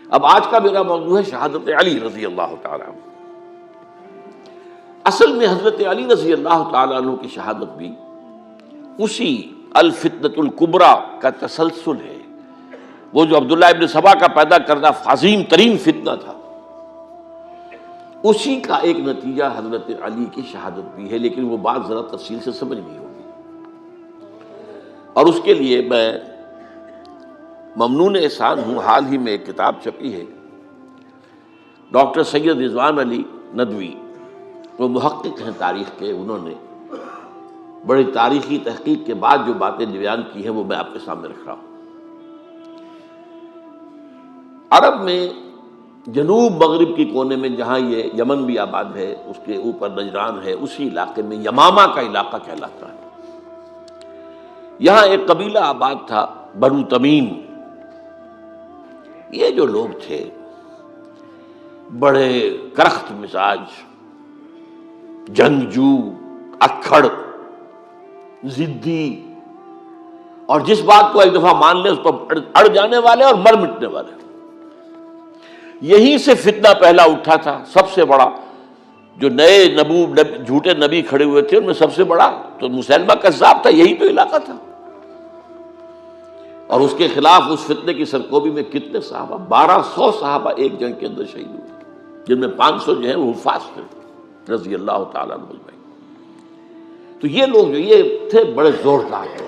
اب آج کا میرا موضوع ہے شہادت علی رضی اللہ تعالیٰ عنہ۔ اصل میں حضرت علی رضی اللہ تعالیٰ عنہ کی شہادت بھی اسی الفتنۃ الکبریٰ کا تسلسل ہے۔ وہ جو عبداللہ ابن سبا کا پیدا کردہ عظیم ترین فتنہ تھا، اسی کا ایک نتیجہ حضرت علی کی شہادت بھی ہے، لیکن وہ بات ذرا تفصیل سے سمجھنی ہوگی۔ اور اس کے لیے میں ممنون احسان ہوں، حال ہی میں ایک کتاب چھپی ہے، ڈاکٹر سید رضوان علی ندوی، وہ محقق ہیں تاریخ کے، انہوں نے بڑی تاریخی تحقیق کے بعد جو باتیں بیان کی ہیں وہ میں آپ کے سامنے رکھ رہا ہوں۔ عرب میں جنوب مغرب کی کونے میں، جہاں یہ یمن بھی آباد ہے، اس کے اوپر نجران ہے، اسی علاقے میں یمامہ کا علاقہ کہلاتا ہے۔ یہاں ایک قبیلہ آباد تھا، بنو تمیم۔ یہ جو لوگ تھے بڑے کرخت مزاج، جنگجو، اکھڑ، ضدی، اور جس بات کو ایک دفعہ مان لے اس پر اڑ جانے والے اور مر مٹنے والے۔ یہیں سے فتنہ پہلا اٹھا تھا، سب سے بڑا جو نئے جھوٹے نبی کھڑے ہوئے تھے ان میں سب سے بڑا تو مسیلمہ کذاب تھا، یہی تو علاقہ تھا۔ اور اس کے خلاف اس فتنے کی سرکوبی میں کتنے صحابہ، 1200 صحابہ ایک جنگ کے اندر شہید ہوئے، جن میں 500 جو ہیں وہ حفاظ تھے رضی اللہ تعالیٰ عنہ اجمعین۔ تو یہ لوگ جو یہ تھے بڑے زوردار تھے۔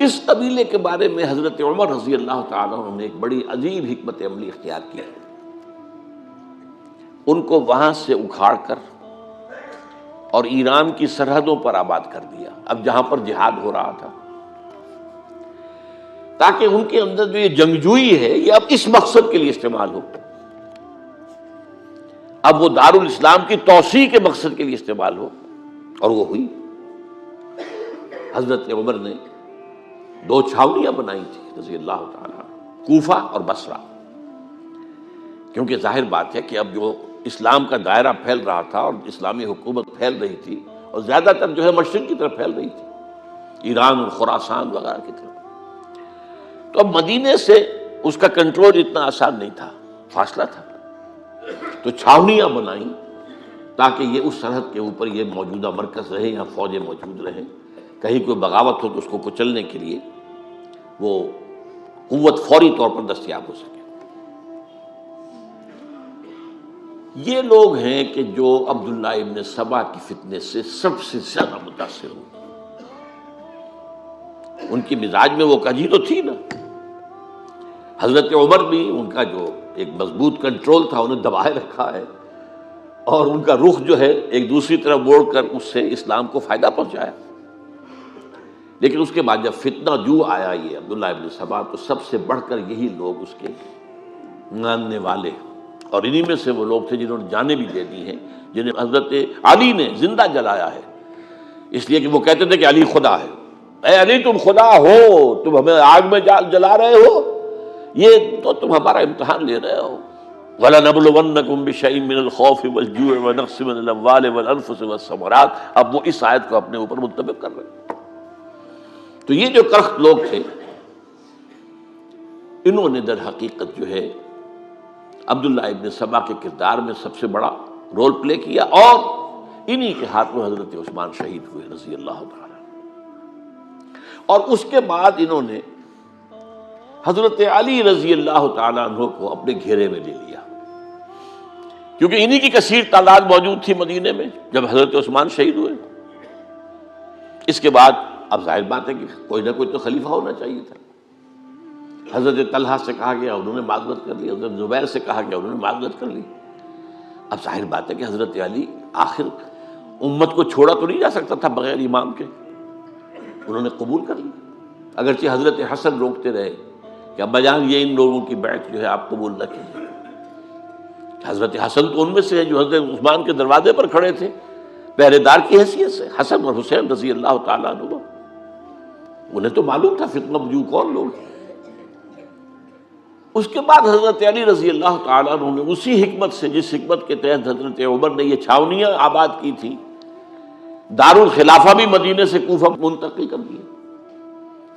اس قبیلے کے بارے میں حضرت عمر رضی اللہ تعالیٰ عنہ نے ایک بڑی عجیب حکمت عملی اختیار کی۔ ان کو وہاں سے اکھاڑ کر اور ایران کی سرحدوں پر آباد کر دیا، اب جہاں پر جہاد ہو رہا تھا، تاکہ ان کے اندر جو یہ جنگجوئی ہے یہ اب اس مقصد کے لیے استعمال ہو، اب وہ دارالاسلام کی توسیع کے مقصد کے لیے استعمال ہو، اور وہ ہوئی۔ حضرت عمر نے 2 چھاونیاں بنائی تھی رضی اللہ تعالیٰ، کوفہ اور بصرہ، کیونکہ ظاہر بات ہے کہ اب جو اسلام کا دائرہ پھیل رہا تھا اور اسلامی حکومت پھیل رہی تھی، اور زیادہ تر جو ہے مشرق کی طرف پھیل رہی تھی، ایران اور خراسان وغیرہ کی طرف، تو اب مدینے سے اس کا کنٹرول اتنا آسان نہیں تھا، فاصلہ تھا، تو چھاونیاں بنائیں تاکہ یہ اس سرحد کے اوپر یہ موجودہ مرکز رہے، یہاں فوجیں موجود رہیں، کہیں کوئی بغاوت ہو تو اس کو کچلنے کے لیے وہ قوت فوری طور پر دستیاب ہو سکے۔ یہ لوگ ہیں کہ جو عبداللہ ابن سبا کی فتنے سے سب سے زیادہ متاثر ہوئے۔ ان کی مزاج میں وہ کجی تو تھی نا۔ حضرت عمر بھی ان کا جو ایک مضبوط کنٹرول تھا انہیں دبائے رکھا ہے، اور ان کا رخ جو ہے ایک دوسری طرف موڑ کر اس سے اسلام کو فائدہ پہنچایا۔ لیکن اس کے بعد جب فتنہ جو آیا یہ عبداللہ ابن سبا، تو سب سے بڑھ کر یہی لوگ اس کے ماننے والے، اور انہی میں سے وہ لوگ تھے جنہوں نے جانیں بھی دے دی ہیں، جنہیں حضرت علی نے زندہ جلایا ہے، اس لیے کہ وہ کہتے تھے کہ علی خدا ہے۔ اے علی تم خدا ہو، تم ہمیں آگ میں جلا رہے ہو، یہ تو تم ہمارا امتحان لے رہے ہو۔ وَلَنَبْلُوَنَّكُمْ بِشَيْءٍ مِّنَ الْخَوْفِ وَالْجُوعِ وَنَقْصٍ مِّنَ الْأَمْوَالِ وَالْأَنفُسِ وَالثَّمَرَاتِ، اب وہ اس آیت کو اپنے اوپر منطبق کر رہے ہیں۔ تو یہ جو کرخت لوگ تھے، انہوں نے در حقیقت جو ہے عبداللہ ابن سبا کے کردار میں سب سے بڑا رول پلے کیا، اور انہی کے ہاتھوں حضرت عثمان شہید ہوئے رضی اللہ تعالیٰ۔ اور اس کے بعد انہوں نے حضرت علی رضی اللہ تعالیٰ عنہ کو اپنے گھیرے میں لے لیا، کیونکہ انہی کی کثیر تعداد موجود تھی مدینے میں جب حضرت عثمان شہید ہوئے۔ اس کے بعد اب ظاہر بات ہے کہ کوئی نہ کوئی تو خلیفہ ہونا چاہیے تھا۔ حضرت طلحہ سے کہا گیا، انہوں نے معذرت کر لی، حضرت زبیر سے کہا گیا، انہوں نے معذرت کر لی۔ اب ظاہر بات ہے کہ حضرت علی آخر امت کو چھوڑا تو نہیں جا سکتا تھا بغیر امام کے، انہوں نے قبول کر لی، اگرچہ حضرت حسن روکتے رہے کہ ابا جان یہ ان لوگوں کی بیعت جو ہے آپ قبول نہ کیجیے۔ حضرت حسن تو ان میں سے ہیں جو حضرت عثمان کے دروازے پر کھڑے تھے پہرے دار کی حیثیت سے، حسن اور حسین رضی اللہ تعالیٰ عنہ، انہیں تو معلوم تھا فتنہ جو کون لوگ ہیں۔ اس کے بعد حضرت علی رضی اللہ تعالیٰ عنہ نے اسی حکمت سے، جس حکمت کے تحت حضرت عمر نے یہ چھاونیاں آباد کی تھی، دارالخلافہ بھی مدینے سے کوفہ منتقل کر دیا،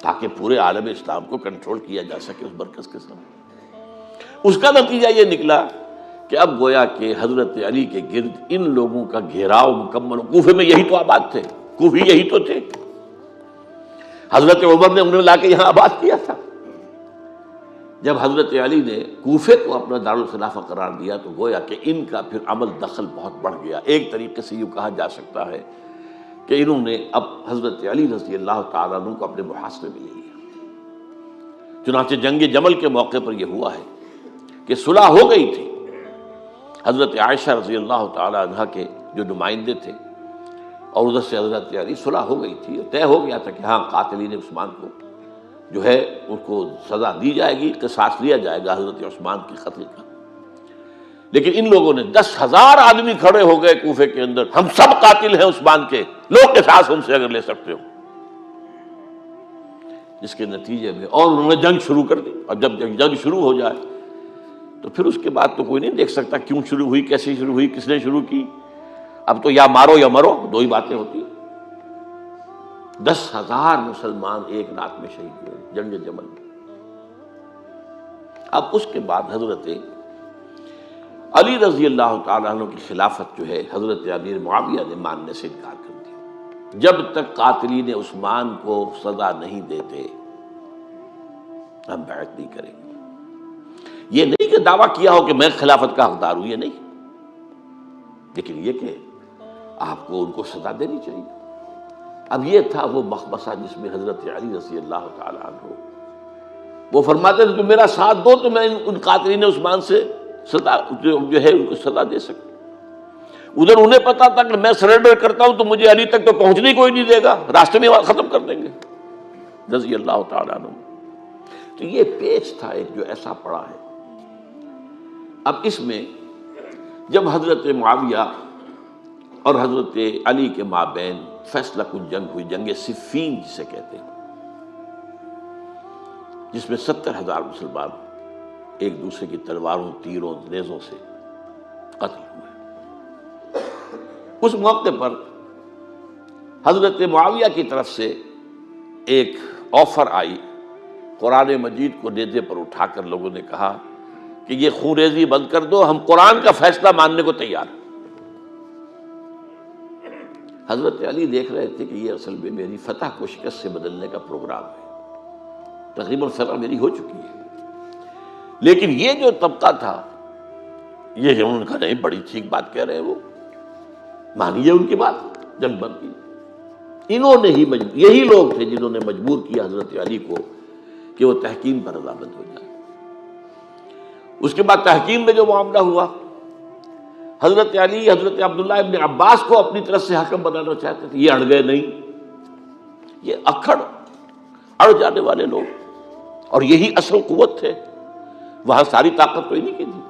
تاکہ پورے عالم اسلام کو کنٹرول کیا جا سکے اس مرکز کے ساتھ۔ اس کا نتیجہ یہ نکلا کہ اب گویا کہ حضرت علی کے گرد ان لوگوں کا گھیراؤ مکمل، کوفے میں یہی تو آباد تھے، کوفی یہی تو تھے، حضرت عمر نے انہیں لا کے یہاں آباد کیا تھا۔ جب حضرت علی نے کوفے کو اپنا دارالخلافہ قرار دیا تو گویا کہ ان کا پھر عمل دخل بہت بڑھ گیا۔ ایک طریقے سے یوں کہا جا سکتا ہے کہ انہوں نے اب حضرت علی رضی اللہ تعالیٰ عنہ کو اپنے محاصرے میں لے لیا۔ چنانچہ جنگ جمل کے موقع پر یہ ہوا ہے کہ صلح ہو گئی تھی، حضرت عائشہ رضی اللہ تعالیٰ عنہ کے جو نمائندے تھے اور ادھر سے حضرت علی، صلح ہو گئی تھی، طے ہو گیا تھا کہ ہاں قاتلین عثمان کو جو ہے ان کو سزا دی جائے گی، قصاص لیا جائے گا حضرت عثمان کی قتل کا۔ لیکن ان لوگوں نے 10,000 آدمی کھڑے ہو گئے کوفے کے اندر، ہم سب قاتل ہیں عثمان کے، لو قصاص ان سے اگر لے سکتے ہو، جس کے نتیجے میں اور انہوں نے جنگ شروع کر دی۔ اور جب جنگ شروع ہو جائے تو پھر اس کے بعد تو کوئی نہیں دیکھ سکتا کیوں شروع ہوئی، کیسے شروع ہوئی، کس نے شروع کی۔ اب تو یا مارو یا مرو، دو ہی باتیں ہوتی ہیں۔ 10,000 مسلمان ایک رات میں شہید ہوئے جنگ جمل میں۔ اب اس کے بعد حضرت علی رضی اللہ تعالیٰ عنہ کی خلافت جو ہے حضرت امیر معاویہ نے ماننے سے انکار کر دیا۔ جب تک قاتلین عثمان کو سزا نہیں دیتے ہم بیعت نہیں کریں گے۔ یہ نہیں کہ دعویٰ کیا ہو کہ میں خلافت کا حقدار ہوں، یہ نہیں، لیکن یہ کہ آپ کو ان کو سزا دینی چاہیے۔ اب یہ تھا وہ مخمصہ جس میں حضرت علی رضی اللہ تعالیٰ عنہ وہ فرماتے تھے تو میرا ساتھ دو تو میں ان قاتلین عثمان سے سزا جو ہے ان کو سزا دے سکوں۔ ادھر انہیں پتا تھا کہ میں سرنڈر کرتا ہوں تو مجھے علی تک تو پہنچنے کوئی نہیں دے گا، راستے میں ختم کر دیں گے رضی اللہ تعالیٰ عنہ۔ تو یہ پیچ تھا ایک جو ایسا پڑا ہے۔ اب اس میں جب حضرت معاویہ اور حضرت علی کے مابین فیصلہ کن جنگ ہوئی، جنگ صفین جسے کہتے ہیں، جس میں 70,000 مسلمان ایک دوسرے کی تلواروں، تیروں، نیزوں سے قتل ہوئے۔ اس موقع پر حضرت معاویہ کی طرف سے ایک آفر آئی، قرآن مجید کو نیزے پر اٹھا کر لوگوں نے کہا کہ یہ خون ریزی بند کر دو، ہم قرآن کا فیصلہ ماننے کو تیار ہیں۔ حضرت علی دیکھ رہے تھے کہ یہ اصل میں میری فتح کو شکست سے بدلنے کا پروگرام ہے، تقریباً فتح میری ہو چکی ہے، لیکن یہ جو طبقہ تھا یہ انہوں نے کہا نہیں بڑی ٹھیک بات کہہ رہے ہیں، وہ مانیے ان کی بات، جنگ بند کی۔ انہوں نے ہی یہی لوگ تھے جنہوں نے مجبور کیا حضرت علی کو کہ وہ تحکیم پر رضامند ہو جائے۔ اس کے بعد تحکیم میں جو معاملہ ہوا، حضرت علی حضرت عبداللہ ابن عباس کو اپنی طرف سے حاکم بنانا چاہتے تھے، یہ اڑ گئے نہیں۔ یہ اڑ جانے والے لوگ، اور یہی اصل قوت تھے، وہاں ساری طاقت تو انہیں کی تھی۔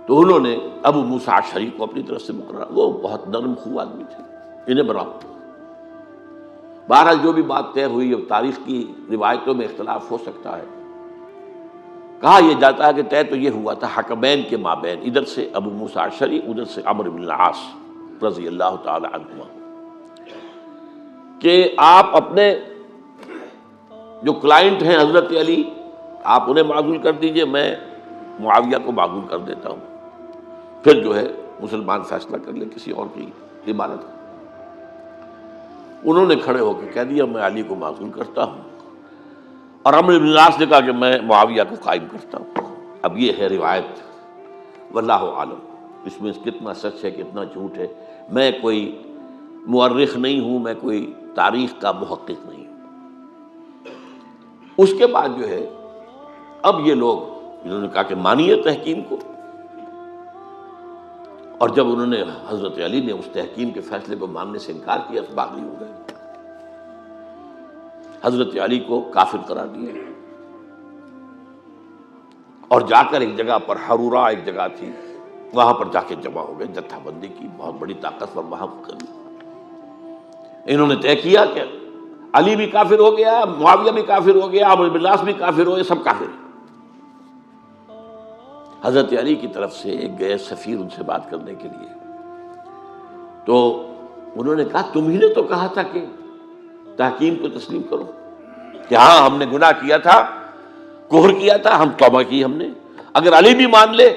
تو انہوں نے ابو موسیٰ اشعری کو اپنی طرف سے مقرر، وہ بہت نرم خو آدمی تھے، انہیں بناؤ۔ بہرحال جو بھی بات طے ہوئی، اب تاریخ کی روایتوں میں اختلاف ہو سکتا ہے، کہا یہ جاتا ہے کہ طے تو یہ ہوا تھا حکمین کے مابین، ادھر سے ابو موسیٰ اشعری، ادھر سے عمرو بن العاص رضی اللہ تعالی عنہما، کہ آپ اپنے جو کلائنٹ ہیں حضرت علی آپ انہیں معزول کر دیجئے، میں معاویہ کو معزول کر دیتا ہوں، پھر جو ہے مسلمان فیصلہ کر لیں کسی اور کی عبادت۔ انہوں نے کھڑے ہو کے کہہ دیا میں علی کو معزول کرتا ہوں، اور عمرو بن العاص نے کہا کہ میں معاویہ کو قائم کرتا ہوں۔ اب یہ ہے روایت، واللہ عالم اس میں کتنا سچ ہے کتنا جھوٹ ہے، میں کوئی مورخ نہیں ہوں، میں کوئی تاریخ کا محقق نہیں ہوں۔ اس کے بعد جو ہے اب یہ لوگ انہوں نے کہا کہ مانیے تحکیم کو، اور جب انہوں نے حضرت علی نے اس تحکیم کے فیصلے کو ماننے سے انکار کیا تو باغی ہو گئے، حضرت علی کو کافر قرار دیا، اور جا کر ایک جگہ پر حرورہ ایک جگہ تھی وہاں پر جا کے جمع ہو گئے، جتھا بندی کی، بہت بڑی طاقت پر وہاں کر انہوں نے طے کیا کہ علی بھی کافر ہو گیا، معاویہ بھی کافر ہو گیا، عمرو بن العاص بھی کافر ہو گئے، سب کافر ہیں۔ حضرت علی کی طرف سے ایک گئے سفیر ان سے بات کرنے کے لیے، تو انہوں نے کہا تم ہی نے تو کہا تھا کہ تحکیم کو تسلیم کرو، کہ ہاں ہم نے گناہ کیا تھا، کفر کیا تھا، ہم توبہ کی ہم نے. اگر علی بھی مان لے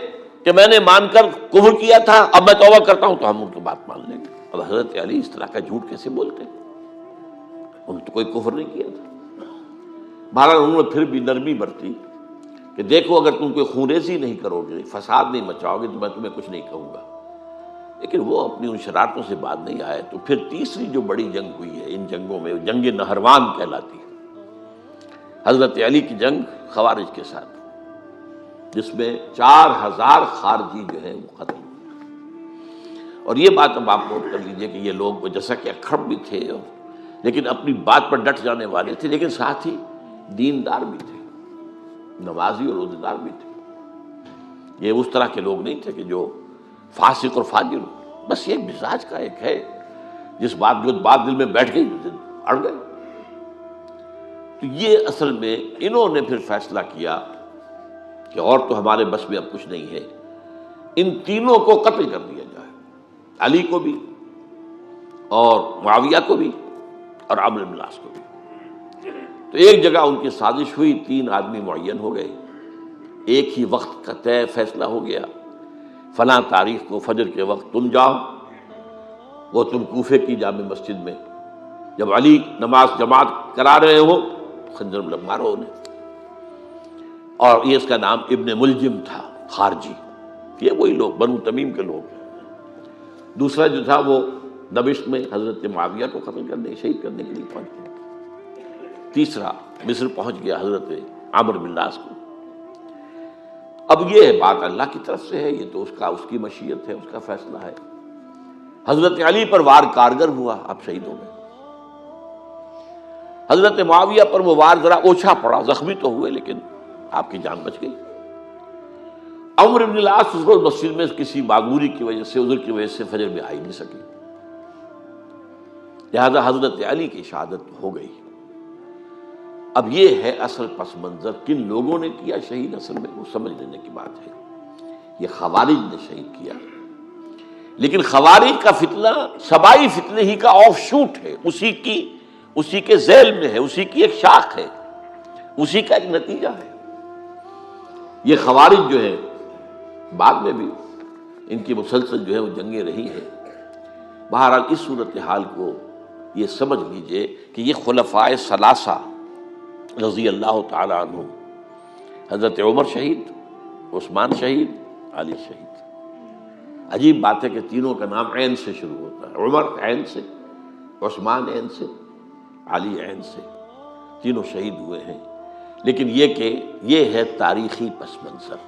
کہ میں نے مان کر کفر کیا تھا اب میں توبہ کرتا ہوں تو ہم ان کی بات مان لیں گے. اب حضرت علی اس طرح کا جھوٹ کیسے بولتے؟ انہوں نے تو کوئی کفر نہیں کیا تھا. بہرحال انہوں نے پھر بھی نرمی برتی کہ دیکھو اگر تم کوئی خونریزی نہیں کرو گے، فساد نہیں مچاؤ گے تو میں تمہیں کچھ نہیں کہوں گا. لیکن وہ اپنی ان شرارتوں سے بعد نہیں آئے. تو پھر تیسری جو بڑی جنگ ہوئی ہے ان جنگوں میں، جنگ نہروان کہلاتی ہے، حضرت علی کی جنگ خوارج کے ساتھ، جس میں 4000 خارجی جو ہیں وہ قتل ہوئے. اور یہ بات اب آپ نوٹ کر لیجئے کہ یہ لوگ جیسا کہ اکھڑ بھی تھے لیکن اپنی بات پر ڈٹ جانے والے تھے، لیکن ساتھ ہی دیندار بھی تھے، نمازی اور روزہ دار بھی تھے. یہ اس طرح کے لوگ نہیں تھے کہ جو فاسق اور فاجر ہو. بس یہ مزاج کا ایک ہے، جس بات دل میں بیٹھ گئی اڑ گئے. تو یہ اصل میں انہوں نے پھر فیصلہ کیا کہ اور تو ہمارے بس میں اب کچھ نہیں ہے، ان تینوں کو قتل کر دیا جائے، علی کو بھی اور معاویہ کو بھی اور عمرو بن العاص کو بھی. تو ایک جگہ ان کی سازش ہوئی، 3 آدمی معین ہو گئے، ایک ہی وقت کا طے فیصلہ ہو گیا، فلاں تاریخ کو فجر کے وقت تم جاؤ، وہ تم کوفے کی جامع مسجد میں، جب علی نماز جماعت کرا رہے ہو خنجر مارو انہیں. اور یہ اس کا نام ابن ملجم تھا، خارجی. یہ وہی لوگ بنو تمیم کے لوگ ہیں. دوسرا جو تھا وہ دمشق میں حضرت معاویہ کو قتل کرنے شہید کرنے کے لیے پہنچ گیا. تیسرا مصر پہنچ گیا حضرت عمرو بن العاص کو. اب یہ بات اللہ کی طرف سے ہے، یہ تو اس کی مشیت ہے، اس کا فیصلہ ہے. حضرت علی پر وار کارگر ہوا، اب شہید ہو گئے. حضرت معاویہ پر وہ وار ذرا اوچھا پڑا، زخمی تو ہوئے لیکن آپ کی جان بچ گئی. عمرو بن العاص اس روز مسجد میں کسی معذوری کی وجہ سے، عذر کی وجہ سے فجر میں آئی نہیں سکی، لہذا حضرت علی کی شہادت ہو گئی. اب یہ ہے اصل پس منظر، کن لوگوں نے کیا شہید، اصل میں وہ سمجھ لینے کی بات ہے. یہ خوارج نے شہید کیا، لیکن خوارج کا فتنہ سبائی فتنے ہی کا آف شوٹ ہے، اسی کے ذیل میں ہے، اسی کی ایک شاخ ہے، اسی کا ایک نتیجہ ہے. یہ خوارج جو ہے بعد میں بھی ان کی مسلسل جو ہے وہ جنگیں رہی ہیں. بہرحال اس صورتحال کو یہ سمجھ لیجئے کہ یہ خلفائے ثلاثہ رضی اللہ تعالی عنہ، حضرت عمر شہید، عثمان شہید، علی شہید. عجیب بات ہے کہ تینوں کا نام عین سے شروع ہوتا ہے، عمر عین سے، عثمان عین سے، علی عین سے. تینوں شہید ہوئے ہیں. لیکن یہ کہ یہ ہے تاریخی پس منظر.